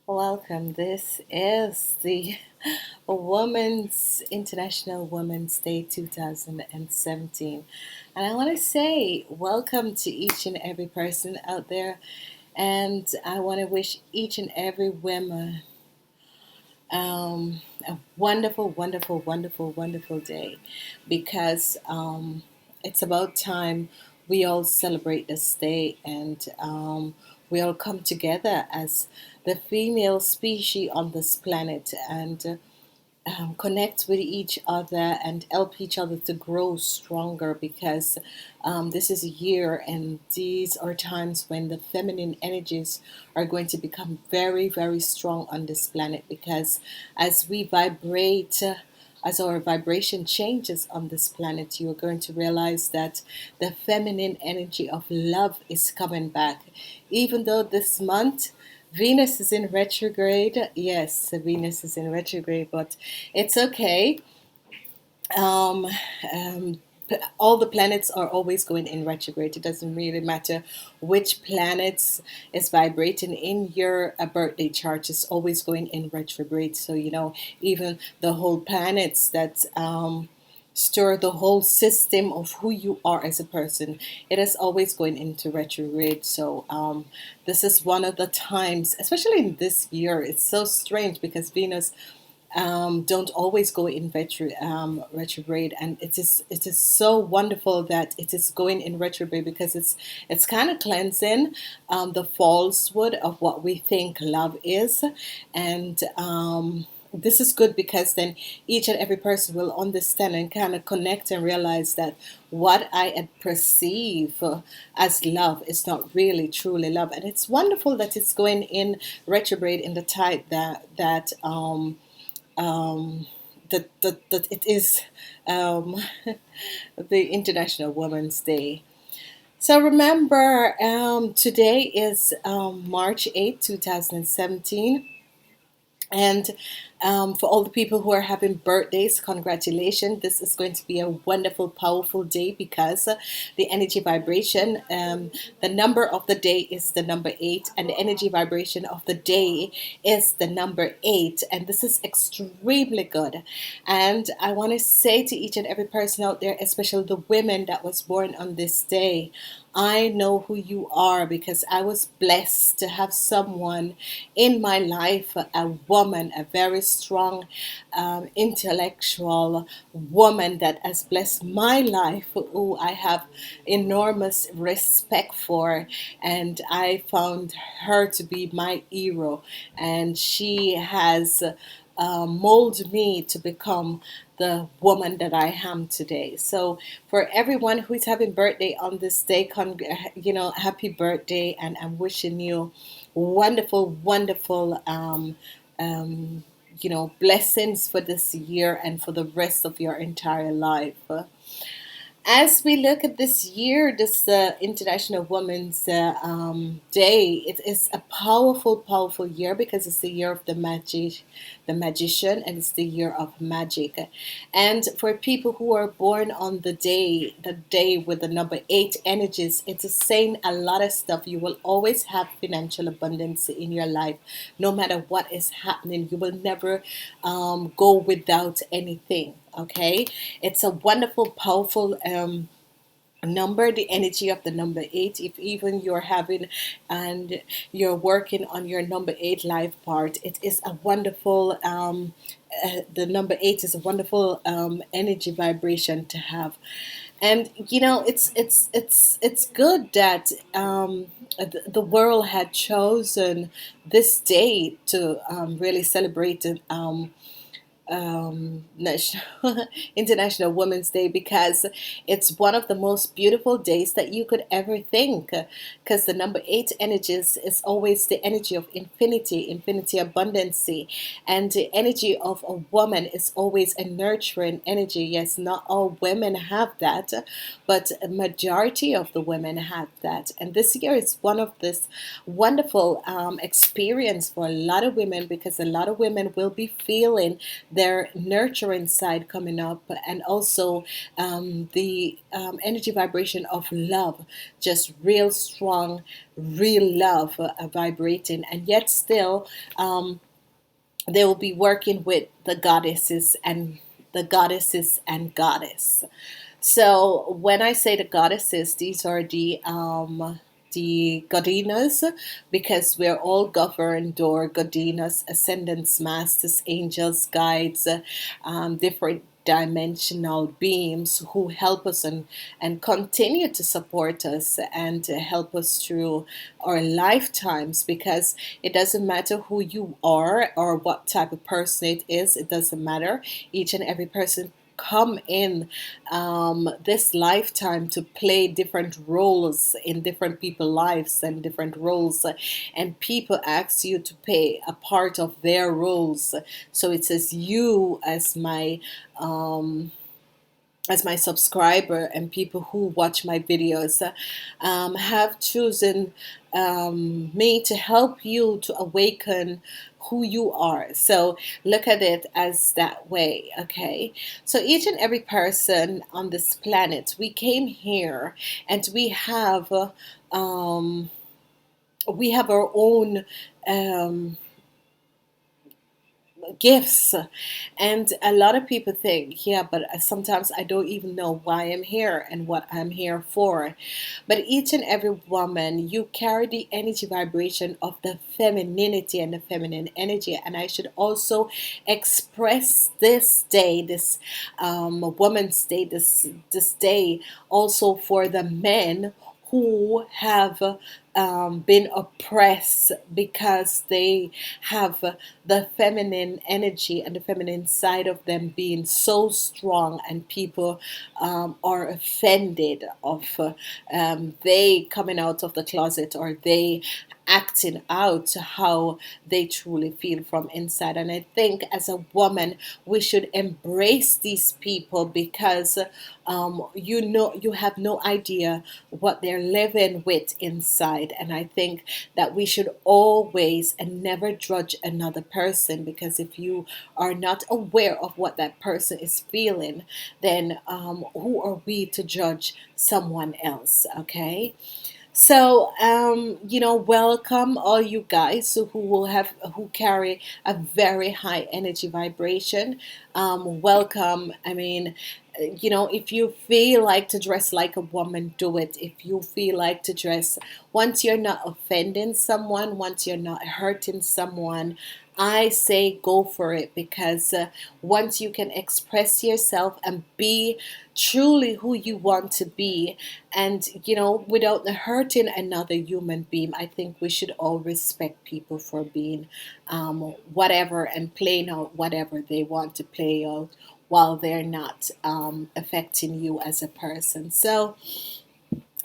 Welcome. This is the International Women's Day 2017. And I want to say welcome to each and every person out there. And I want to wish each and every woman a wonderful, wonderful, wonderful, wonderful day because it's about time we all celebrate this day and we all come together as the female species on this planet and connect with each other and help each other to grow stronger because this is a year and these are times when the feminine energies are going to become very, very strong on this planet because as we vibrate, as our vibration changes on this planet, you are going to realize that the feminine energy of love is coming back. Even though this month Venus is in retrograde. Yes, Venus is in retrograde, but it's okay. Um, um, all the planets are always going in retrograde. It doesn't really matter which planets is vibrating in your birthday chart. It's always going in retrograde. So even the whole planets that stir the whole system of who you are as a person. It is always going into retrograde. So this is one of the times, especially in this year, it's so strange because Venus don't always go in retrograde, and it is so wonderful that it is going in retrograde because it's kind of cleansing the falsehood of what we think love is, and this is good because then each and every person will understand and kind of connect and realize that what I had perceive as love is not really truly love, and it's wonderful that it's going in retrograde in the type um, that it is um, the International Women's Day. So remember, today is March 8th, 2017. And for all the people who are having birthdays, congratulations. This is going to be a wonderful, powerful day because the energy vibration, the number of the day is the number 8, and the energy vibration of the day is the number 8. And this is extremely good. And I want to say to each and every person out there, especially the women that was born on this day, I know who you are because I was blessed to have someone in my life, a woman, a very strong, intellectual woman that has blessed my life, who I have enormous respect for. And I found her to be my hero, and she has mold me to become the woman that I am today. So for everyone who is having birthday on this day, happy birthday, and I'm wishing you wonderful, wonderful, blessings for this year and for the rest of your entire life. As we look at this year, this International Women's Day, it is a powerful, powerful year because it's the year of the magician, and it's the year of magic. And for people who are born on the day with the number 8 energies, it is saying a lot of stuff. You will always have financial abundance in your life, no matter what is happening. You will never go without anything. Okay, it's a wonderful, powerful number, the energy of the number 8. If even you're having and you're working on your number 8 life part, it is a wonderful the number 8 is a wonderful energy vibration to have. And it's good that the world had chosen this day to really celebrate it, National International Women's Day, because it's one of the most beautiful days that you could ever think. Because the number 8 energies is always the energy of infinity, abundancy, and the energy of a woman is always a nurturing energy. Yes, not all women have that, but a majority of the women have that. And this year is one of this wonderful experience for a lot of women because a lot of women will be feeling their nurturing side coming up, and also the energy vibration of love, just real strong, real love vibrating. And yet still, they will be working with the goddesses and goddess. So when I say the goddesses, these are the godinas, because we're all governed, or godinas, ascendants, masters, angels, guides, different dimensional beings who help us and continue to support us and to help us through our lifetimes, because it doesn't matter who you are or what type of person it is. It doesn't matter. Each and every person come in this lifetime to play different roles in different people's lives, and different roles, and people ask you to play a part of their roles. So it says, you as my subscriber and people who watch my videos, have chosen me to help you to awaken who you are. So look at it as that way, okay? So each and every person on this planet, we came here, and um, we have our own um, gifts. And a lot of people think, yeah, but sometimes I don't even know why I'm here and what I'm here for. But each and every woman, you carry the energy vibration of the femininity and the feminine energy. And I should also express this day, this Women's Day, this day also for the men who have been oppressed, because they have the feminine energy and the feminine side of them being so strong, and people are offended of they coming out of the closet, or they acting out how they truly feel from inside. And I think as a woman, we should embrace these people, because you have no idea what they're living with inside. And I think that we should always and never judge another person, because if you are not aware of what that person is feeling, then who are we to judge someone else? Okay. So, welcome all you guys who carry a very high energy vibration. Welcome. I mean, if you feel like to dress like a woman, do it. If you feel like to dress, once you're not offending someone, once you're not hurting someone, I say go for it, because once you can express yourself and be truly who you want to be, and without hurting another human being, I think we should all respect people for being whatever, and playing out whatever they want to play out, while they're not affecting you as a person. So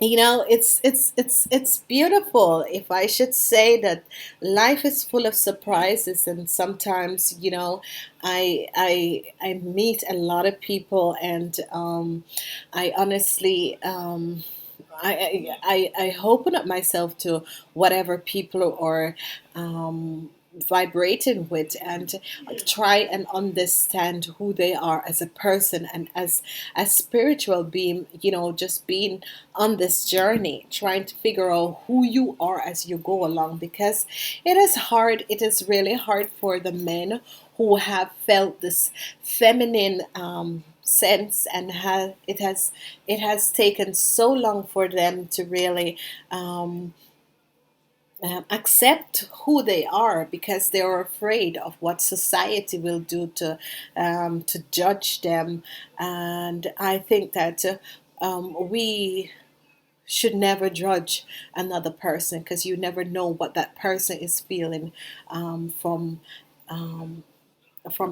it's beautiful. If I should say that life is full of surprises, and sometimes I meet a lot of people, and I honestly I open up myself to whatever people are vibrating with, and try and understand who they are as a person, and as a spiritual being, just being on this journey, trying to figure out who you are as you go along, because it is really hard for the men who have felt this feminine sense, and it has taken so long for them to really accept who they are, because they are afraid of what society will do to judge them. And I think that we should never judge another person, because you never know what that person is feeling from um,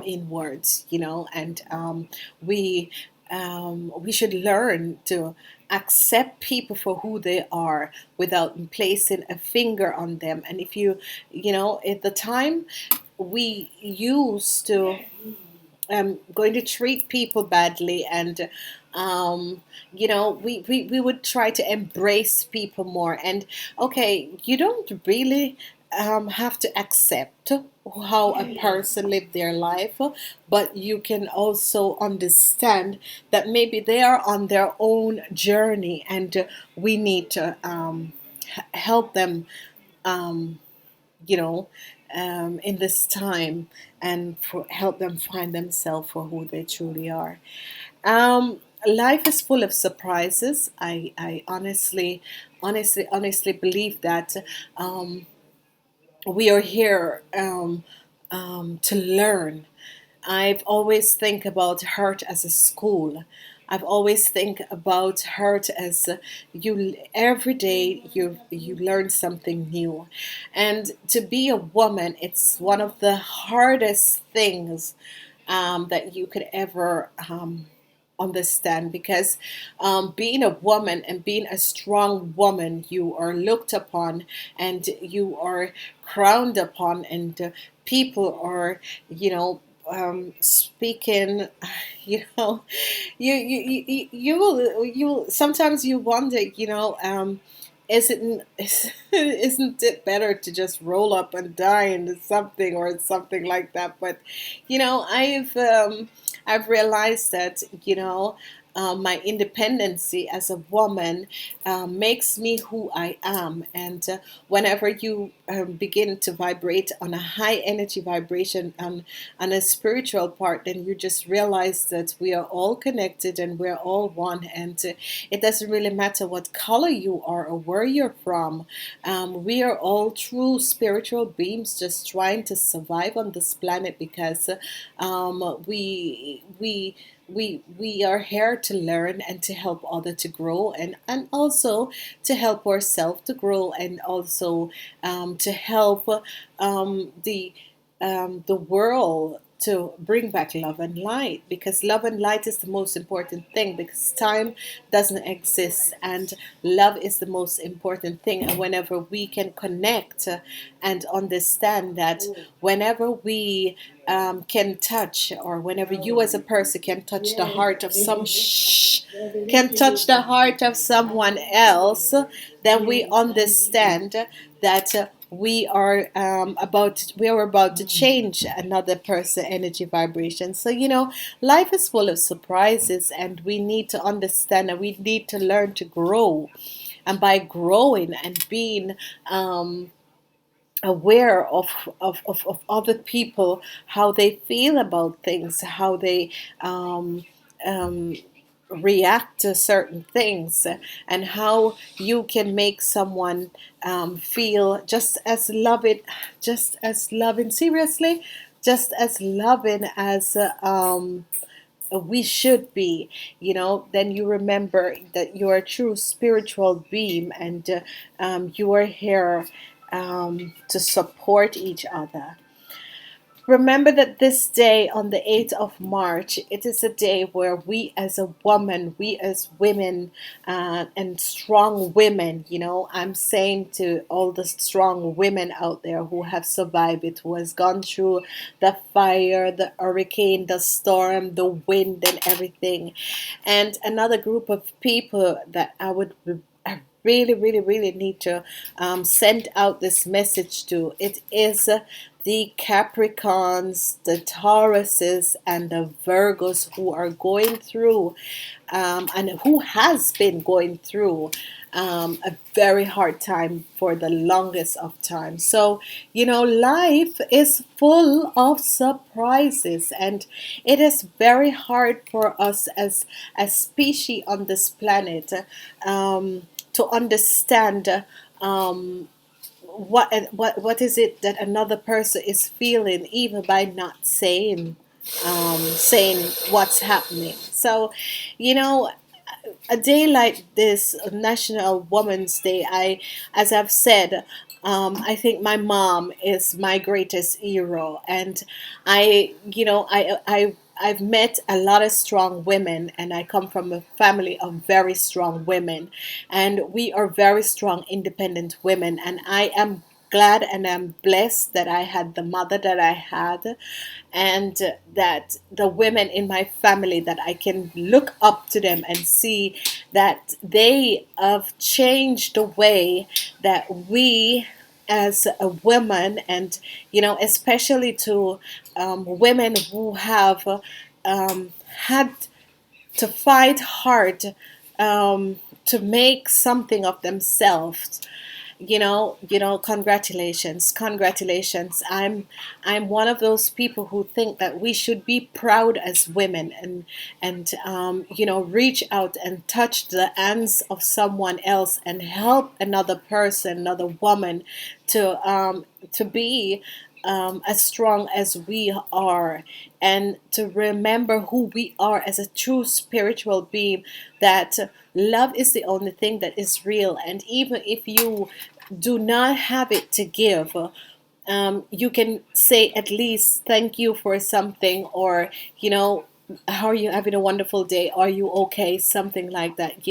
inwards, and we should learn to accept people for who they are, without placing a finger on them. And if at the time, we used to going to treat people badly, and we would try to embrace people more. And okay, you don't really have to accept how a person lived their life, but you can also understand that maybe they are on their own journey, and we need to help them, um, you know, in this time, and help them find themselves for who they truly are. Life is full of surprises. I honestly believe that um, we are here to learn. I've always think about hurt as a school. I've always think about hurt as you every day you learn something new, and to be a woman, it's one of the hardest things that you could ever understand, because being a woman and being a strong woman, you are looked upon and you are crowned upon, and people are, speaking, you know, you sometimes you wonder, isn't it better to just roll up and die into something or something like that? But I've realized that my independency as a woman makes me who I am, and whenever you begin to vibrate on a high energy vibration on a spiritual part, then you just realize that we are all connected and we're all one, and it doesn't really matter what color you are or where you're from. We are all true spiritual beings just trying to survive on this planet, because we are here to learn and to help other to grow, and also to help ourselves to grow, and also to help the world to bring back love and light, because love and light is the most important thing, because time doesn't exist and love is the most important thing. And whenever we can connect and understand that, whenever we can touch, or whenever you as a person can touch the heart of can touch the heart of someone else, then we understand that we are about to change another person energy vibration. So life is full of surprises, and we need to understand, and we need to learn to grow. And by growing and being aware of other people, how they feel about things, how they um, um, react to certain things, and how you can make someone feel just as loving, seriously, just as loving as we should be, then you remember that you're a true spiritual being, and you are here to support each other. Remember that this day, on the 8th of March, it is a day where we as a woman, we as women, and strong women, I'm saying to all the strong women out there who have survived it, who has gone through the fire, the hurricane, the storm, the wind, and everything. And another group of people that I really, really, really need to send out this message to. It is the Capricorns, the Tauruses, and the Virgos who are going through, and who has been going through a very hard time for the longest of time. So, life is full of surprises, and it is very hard for us as a species on this planet to understand what is it that another person is feeling, even by not saying what's happening. So, you know, a day like this, National Women's Day, as I've said, I think my mom is my greatest hero, and I've met a lot of strong women, and I come from a family of very strong women, and we are very strong, independent women, and I am glad and I'm blessed that I had the mother that I had, and that the women in my family, that I can look up to them and see that they have changed the way that we as a woman, and especially to women who have had to fight hard to make something of themselves. Congratulations, congratulations. I'm one of those people who think that we should be proud as women, and reach out and touch the hands of someone else and help another person, another woman, to be as strong as we are, and to remember who we are as a true spiritual being, that love is the only thing that is real. And even if you do not have it to give, you can say at least thank you for something, or how are you having a wonderful day, are you okay, something like that.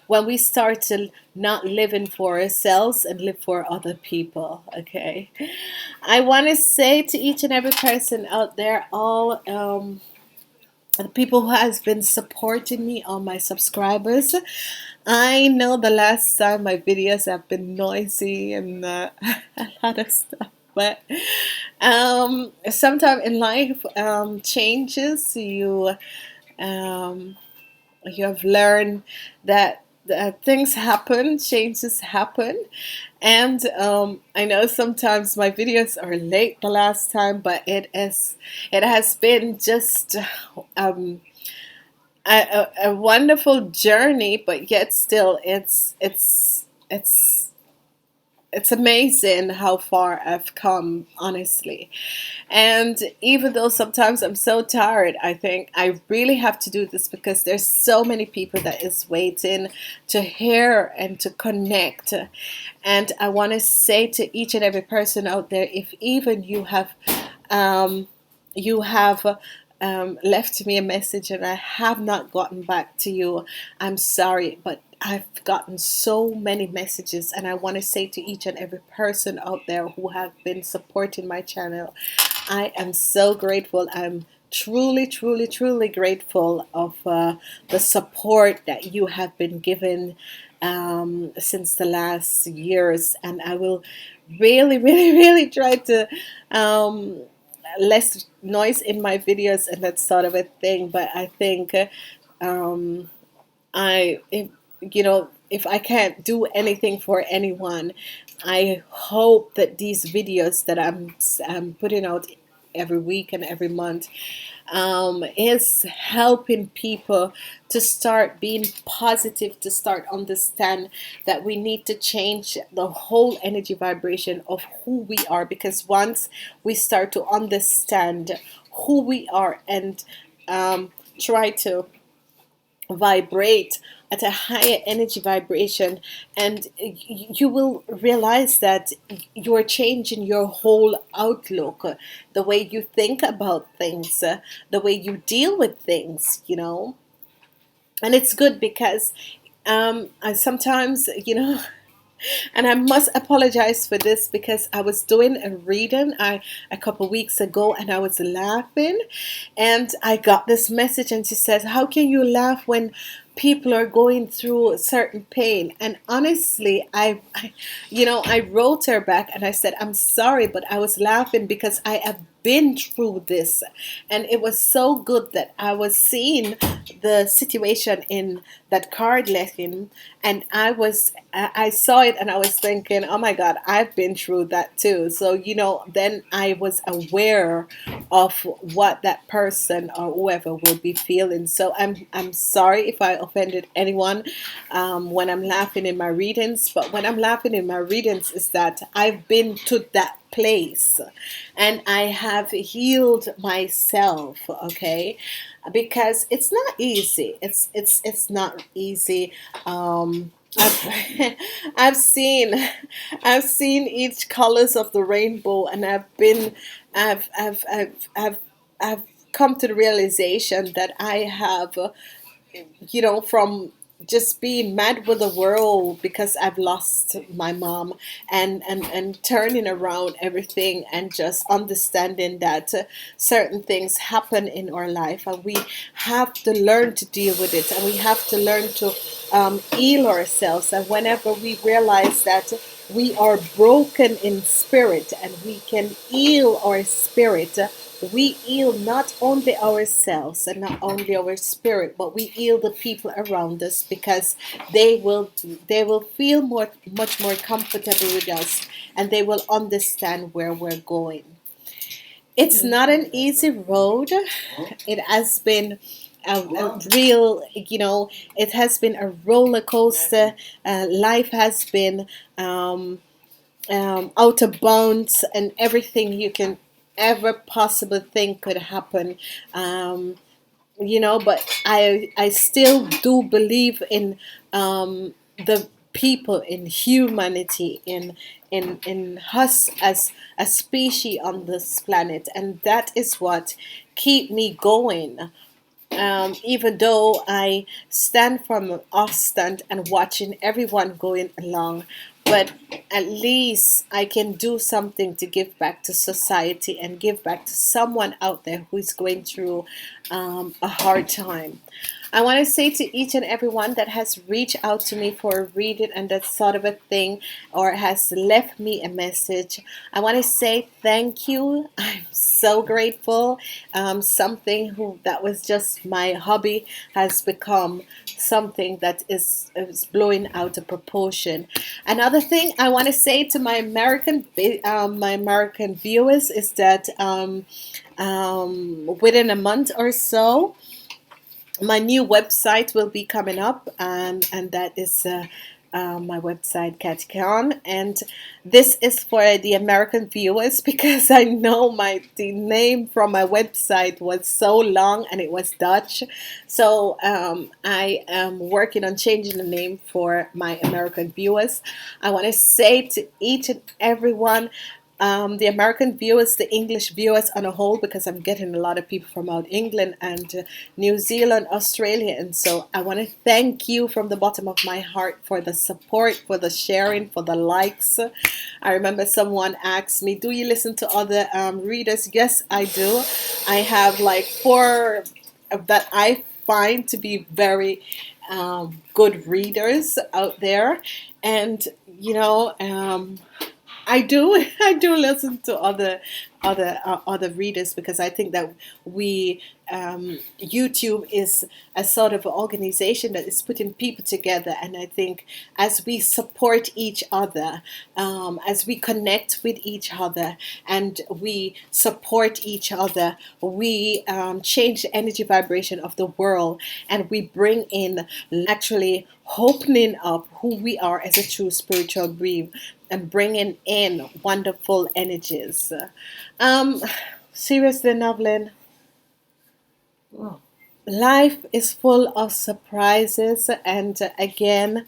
When we start to not living for ourselves and live for other people. Okay, I want to say to each and every person out there, all the people who has been supporting me, all my subscribers. I know the last time my videos have been noisy and a lot of stuff, but sometimes in life changes. You have learned that things happen, changes happen, and I know sometimes my videos are late the last time, but it has been just a wonderful journey, but yet still it's amazing how far I've come, honestly. And even though sometimes I'm so tired, I think I really have to do this because there's so many people that is waiting to hear and to connect. And I want to say to each and every person out there, if even um, you have left me a message and I have not gotten back to you, I'm sorry, but I've gotten so many messages, and I want to say to each and every person out there who have been supporting my channel, I am so grateful. I'm truly, truly, truly grateful of the support that you have been given since the last years, and I will really, really, really try to less noise in my videos and that sort of a thing. But I think um, if if I can't do anything for anyone, I hope that these videos that I'm putting out every week and every month is helping people to start being positive, to start understand that we need to change the whole energy vibration of who we are, because once we start to understand who we are and try to vibrate at a higher energy vibration, and you will realize that you're changing your whole outlook, the way you think about things, the way you deal with things, and it's good because I sometimes, and I must apologize for this, because I was doing a reading a couple weeks ago, and I was laughing, and I got this message, and she says, how can you laugh when people are going through certain pain? And honestly, I wrote her back and I said, I'm sorry, but I was laughing because I have been through this, and it was so good that I was seeing the situation in that card lesson, and I saw it, and I was thinking, oh my God, I've been through that too. So then I was aware of what that person or whoever will be feeling. So I'm sorry if I offended anyone when I'm laughing in my readings, but when I'm laughing in my readings is that I've been to that place and I have healed myself. Okay, because it's not easy. It's not easy. I've, I've seen I've seen each colors of the rainbow, and I've come to the realization that I have, from just being mad with the world because I've lost my mom, and turning around everything and just understanding that certain things happen in our life, and we have to learn to deal with it, and we have to learn to heal ourselves. And whenever we realize that we are broken in spirit and we can heal our spirit, we heal not only ourselves and not only our spirit, but we heal the people around us, because they will they will feel much more comfortable with us, and they will understand where we're going. It's not an easy road. It has been a real, it has been a roller coaster. Life has been out of bounds, and everything you can ever possibly think could happen. Um, but I still do believe in the people, in humanity, in us as a species on this planet, and that is what keep me going. Even though I stand from an off stand and watching everyone going along, but at least I can do something to give back to society and give back to someone out there who is going through a hard time. I want to say to each and everyone that has reached out to me for a reading and that sort of a thing, or has left me a message, I want to say thank you. I'm so grateful. Something that was just my hobby has become something that is blowing out of proportion. Another thing I want to say to my American viewers is that within a month or so, my new website will be coming up, and that is my website, Kathye. And this is for the American viewers because I know the name from my website was so long and it was Dutch. So I am working on changing the name for my American viewers. I want to say to each and everyone, the American viewers, the English viewers on a whole, because I'm getting a lot of people from out England and New Zealand, Australia. And so I want to thank you from the bottom of my heart for the support, for the sharing, for the likes. I remember someone asked me, do you listen to other readers? Yes, I do. I have like 4 that I find to be very good readers out there. And, I do. I do listen to other readers, because I think that YouTube is a sort of organization that is putting people together, and I think as we support each other, as we connect with each other, and we support each other, we change the energy vibration of the world, and we bring in actually opening up who we are as a true spiritual being, and bringing in wonderful energies. Um, Seriously, Novlin, life is full of surprises, and again,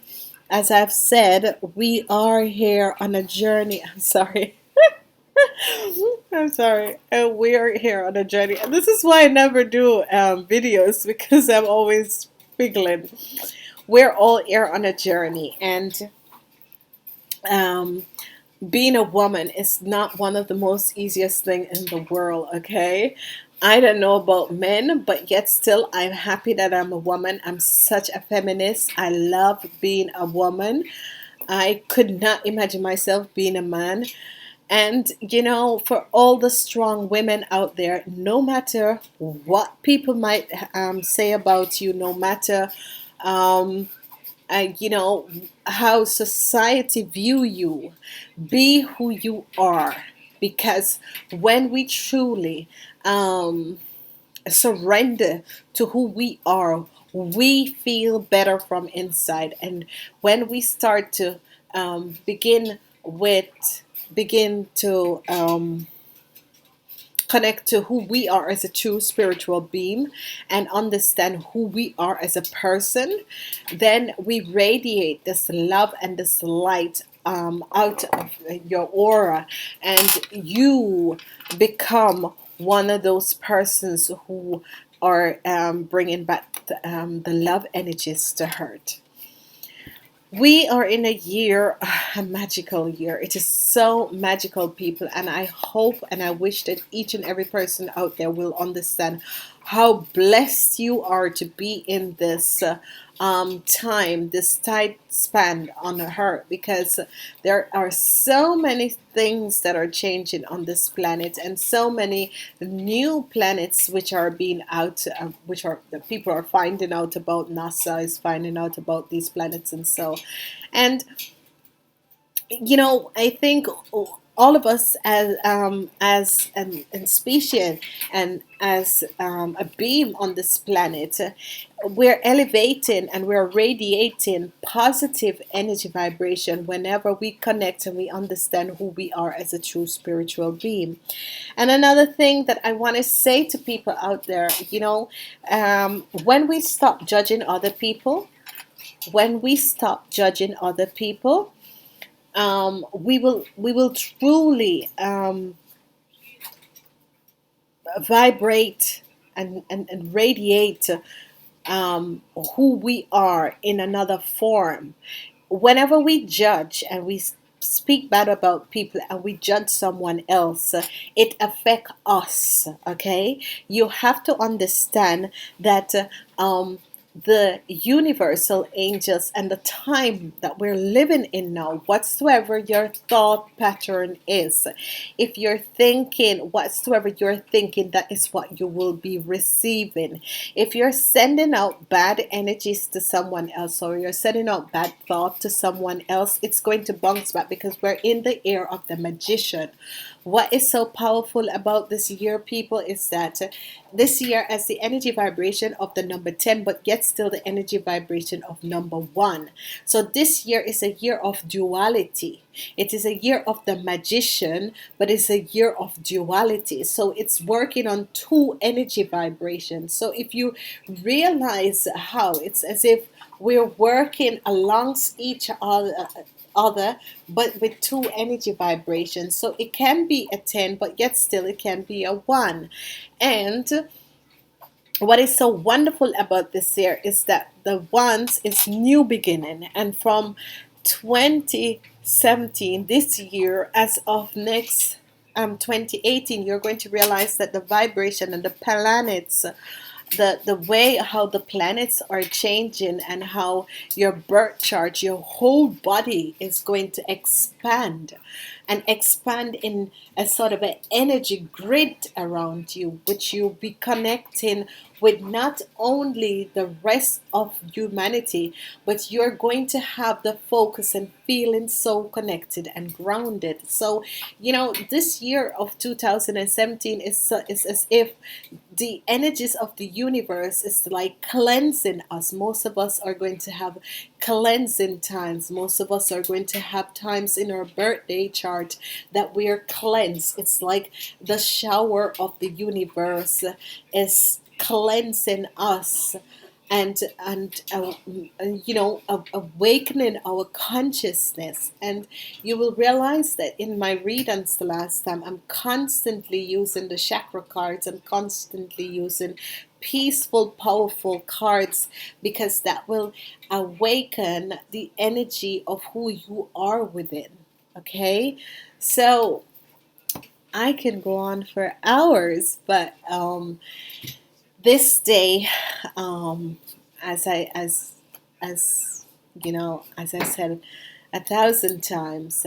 as I've said, we are here on a journey. I'm sorry. I'm sorry. We are here on a journey. And this is why I never do videos, because I'm always figgling. We're all here on a journey, and um, being a woman is not one of the most easiest thing in the world, okay? I don't know about men, but yet still I'm happy that I'm a woman. I'm such a feminist. I love being a woman. I could not imagine myself being a man. And for all the strong women out there, no matter what people might say about you, no matter um, how society view you, be who you are, because when we truly surrender to who we are, we feel better from inside. And when we start to begin to connect to who we are as a true spiritual being, and understand who we are as a person, then we radiate this love and this light out of your aura, and you become one of those persons who are bringing back the love energies to hurt. We are in a year, a magical year. It is so magical, people. And I hope and I wish that each and every person out there will understand how blessed you are to be in this time, this tight span on earth, because there are so many things that are changing on this planet, and so many new planets which are being out, which are the people are finding out about. NASA is finding out about these planets, and so, and I think all of us as an species and as a beam on this planet, we're elevating and we're radiating positive energy vibration whenever we connect and we understand who we are as a true spiritual being. And another thing that I want to say to people out there, when we stop judging other people, when we stop judging other people, we will truly vibrate and radiate who we are in another form. Whenever we judge and we speak bad about people and we judge someone else, it affects us. Okay, you have to understand that the universal angels and the time that we're living in now, whatsoever your thought pattern is, if you're thinking whatsoever you're thinking, that is what you will be receiving. If you're sending out bad energies to someone else, or you're sending out bad thought to someone else, it's going to bounce back, because we're in the ear of the magician. What is so powerful about this year, people, is that this year as the energy vibration of the number 10, but yet still the energy vibration of number 1. So this year is a year of duality. It is a year of the magician, but it's a year of duality. So it's working on two energy vibrations. So if you realize how it's as if we're working alongst each other, but with two energy vibrations. So it can be a 10, but yet still it can be a 1. And what is so wonderful about this year is that the ones is new beginning, and from 2017, this year, as of next 2018, you're going to realize that the vibration and the planets, the way how the planets are changing, and how your birth chart, your whole body is going to expand and expand in a sort of an energy grid around you, which you'll be connecting with not only the rest of humanity, but you're going to have the focus and feeling so connected and grounded. So, this year of 2017 is as if the energies of the universe is like cleansing us. Most of us are going to have cleansing times. Most of us are going to have times in our birthday chart that we are cleansed. It's like the shower of the universe is cleansing us, and awakening our consciousness. And you will realize that in my readings the last time, I'm constantly using the chakra cards. I'm constantly using peaceful, powerful cards, because that will awaken the energy of who you are within. Okay, so I can go on for hours, but this day, as I as as I said 1,000 times,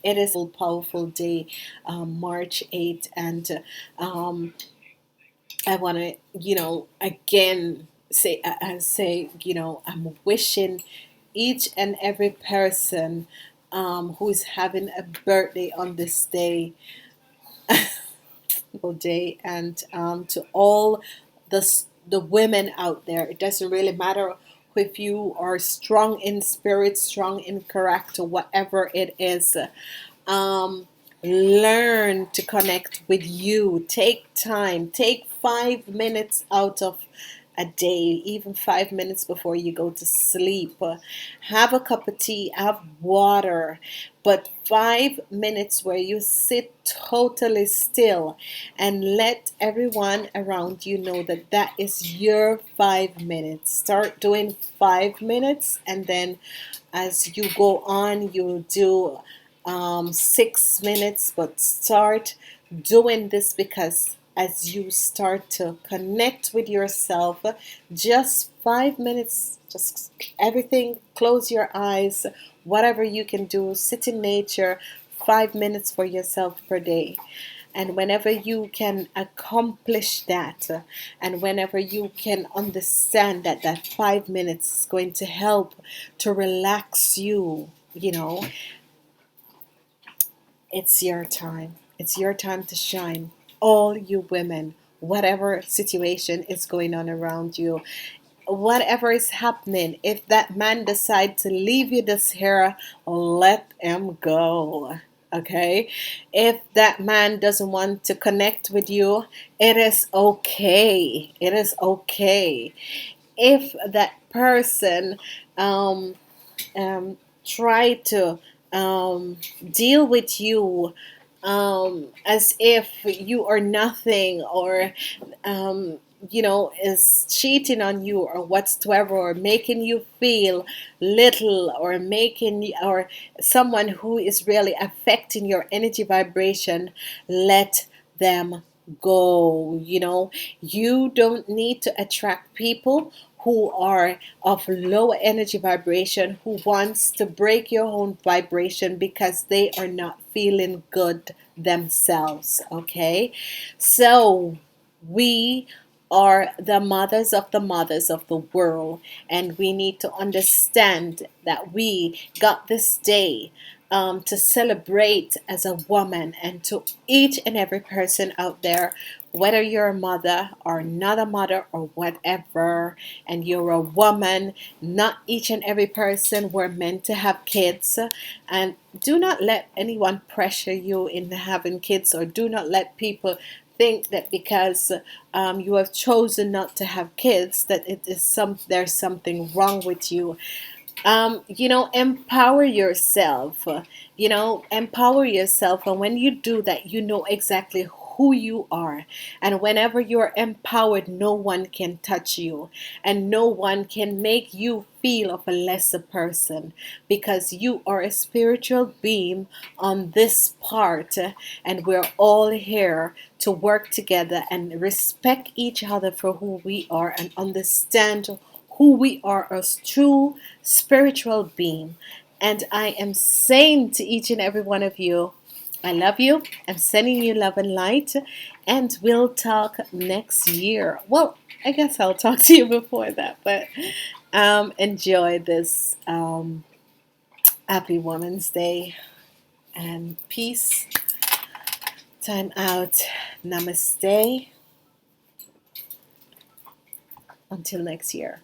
it is a powerful day, March 8th, and I want to again say I'm wishing each and every person who's having a birthday on this day, day, and to all the women out there. It doesn't really matter if you are strong in spirit, strong in character, whatever it is. Um, Learn to connect with you. Take time. Take 5 minutes out of a day, even 5 minutes before you go to sleep. Have a cup of tea, have water, but 5 minutes where you sit totally still and let everyone around you know that that is your 5 minutes. Start doing 5 minutes, and then as you go on, you'll do 6 minutes, but start doing this, because as you start to connect with yourself. Just 5 minutes, just everything, close your eyes, whatever you can do, sit in nature, 5 minutes for yourself per day. And whenever you can accomplish that, and whenever you can understand that that 5 minutes is going to help to relax you, it's your time. It's your time to shine. All you women, whatever situation is going on around you, whatever is happening, if that man decides to leave you this year, let him go. Okay? If that man doesn't want to connect with you, it is okay. It is okay. If that person um, try to deal with you as if you are nothing, or is cheating on you or whatsoever, or making you feel little, or or someone who is really affecting your energy vibration, let them go. You don't need to attract people who are of low energy vibration, who wants to break your own vibration because they are not feeling good themselves. Okay, so we are the mothers of the world, and we need to understand that we got this day to celebrate as a woman. And to each and every person out there, whether you're a mother or not a mother or whatever, and you're a woman, not each and every person were meant to have kids. And do not let anyone pressure you into having kids, or do not let people think that because you have chosen not to have kids, that there's something wrong with you. Empower yourself. Empower yourself. And when you do that, you know exactly who you are. And whenever you're empowered, no one can touch you, and no one can make you feel of a lesser person, because you are a spiritual being on this part, and we're all here to work together and respect each other for who we are, and understand who we are as true spiritual being. And I am saying to each and every one of you, I love you. I'm sending you love and light, and we'll talk next year. Well, I guess I'll talk to you before that, but enjoy this happy Women's Day, and peace. Time out. Namaste. Until next year.